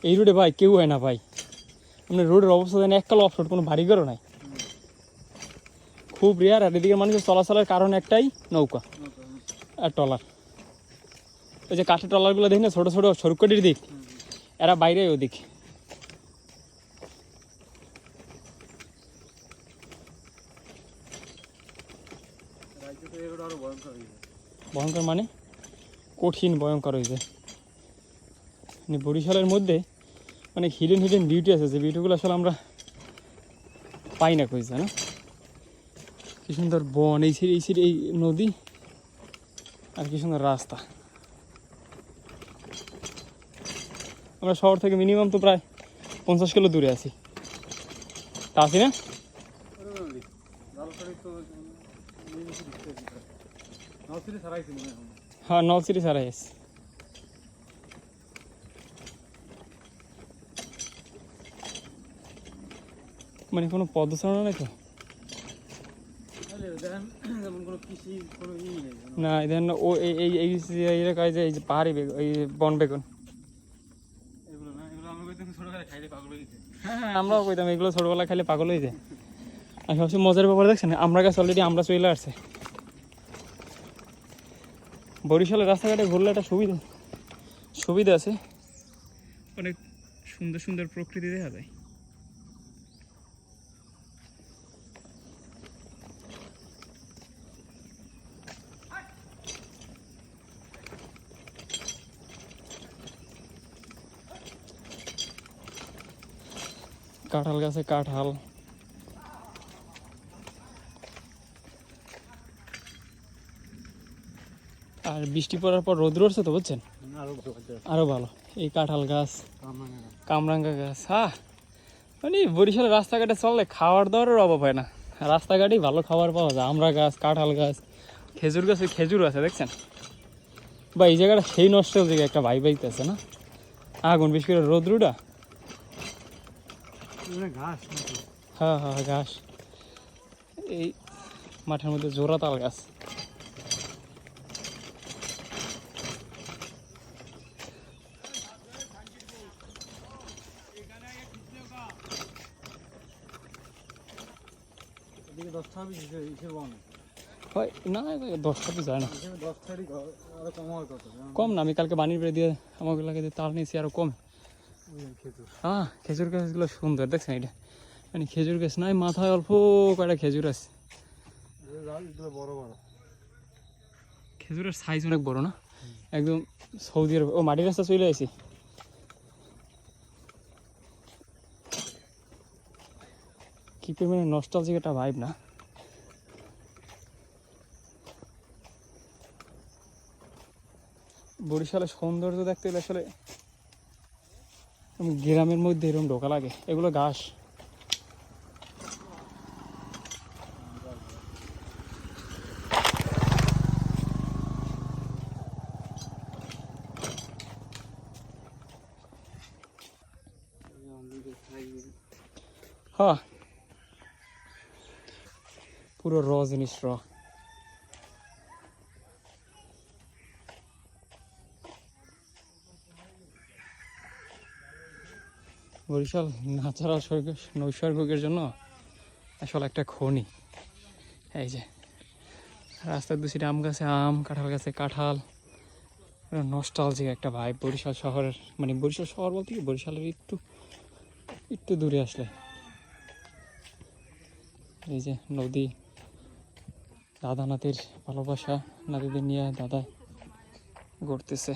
এই রোডে ভাই কেউ হয় না ভাই, মানে রোডের অবস্থা জানি এক কালো অফরোড, কোনো বাড়িঘরও নাই, খুব রেয়ার। আর এদিকে মানুষের চলাচলের কারণ একটাই, নৌকা আর ট্রলার। ওই যে কাঠের ট্রলারগুলো দেখি না, ছোটো ছোটো সরুকটির দিক, এরা বাইরে ওদিক। ভয়ঙ্কর মানে কঠিন ভয়ঙ্কর হয়েছে। মানে বরিশালের মধ্যে অনেক হিডেন বিউটি আছে, যে বিউটিগুলো আসলে আমরা পাই না কইছে না। কি সুন্দর বন, এই সিঁড়ি এই নদী, আর কি সুন্দর রাস্তা। আমরা শহর থেকে মিনিমাম তো প্রায় 50 কিলো দূরে আছি, তা আছি না? হ্যাঁ, নলছিটি ছাড়াই আছে। মানে কোনো পদচারণা নাই তো না, দেখেন ও এই যে পাহাড়ি বেগুন, এই বন বেগুন, হ্যাঁ আমরাও কইতাম এগুলো ছোটবেলা খাইলে পাগল হয়ে যায়। আর সবচেয়ে মজার ব্যাপার দেখছেন, আমরা গাছ অলরেডি আমরা চলে আসছে। বরিশালের রাস্তাঘাটে ঘুরলে একটা সুবিধা আছে, অনেক সুন্দর সুন্দর প্রকৃতি দেখা যায়। কাঁঠাল গাছে কাঁঠাল, আর বৃষ্টি পড়ার পর রোদ উঠছে তো বুঝছেন, আরো ভালো। এই কাঁঠাল গাছ, কামরাঙ্গা গাছ, হ্যাঁ মানে বরিশালের রাস্তাঘাটে চললে খাওয়ার দাওয়ারের অভাব হয় না, রাস্তাঘাটেই ভালো খাবার পাওয়া যায়। আমরা গাছ, কাঁঠাল গাছ, খেজুর গাছে খেজুর আছে দেখছেন বা এই জায়গাটা সেই নষ্টের দিকে একটা ভাই বাইতেছে না, আগুন বেশি করে রোদ্রুটা। হ্যাঁ হ্যাঁ ঘাস, এই মাঠের মধ্যে জোড়া তাল গাছ। না 10টা তো যায় না, কম না। আমি কালকে বানির বেড়ে দিয়ে আমাকে লাগে তার নিয়েছি, আরো কম। হ্যাঁ খেজুর গাছগুলো সুন্দর দেখছেন, এটা মানে খেজুর গাছ নাই, মাথায় অল্প কয়টা খেজুর আছে। খেজুরের সাইজ অনেক বড় না, একদম সৌদি আরব। ও মাটির রাস্তা চলে আসি, কি পরিমাণে নস্টালজিক একটা ভাইব না। বরিশালের সৌন্দর্য দেখতে গেলে আসলে গ্রামের মধ্যে এরকম ঢোকা লাগে। এগুলো ঘাস, হ্যাঁ পুরো র জিনিস, র। বরিশাল ন্যাচারাল নৈসর্গের জন্য আসলে একটা খনি। এই যে রাস্তার দুশিটা আম গাছে আম, কাঁঠাল গাছে কাঁঠাল, নস্টালজিক একটা ভাইব বরিশাল শহরের। মানে বরিশাল শহর বলতে কি, বরিশালের একটু দূরে আসলে এই যে নদী, দাদা নাতির ভালোবাসা, নাতিদের নিয়ে দাদা ঘুরতেছে।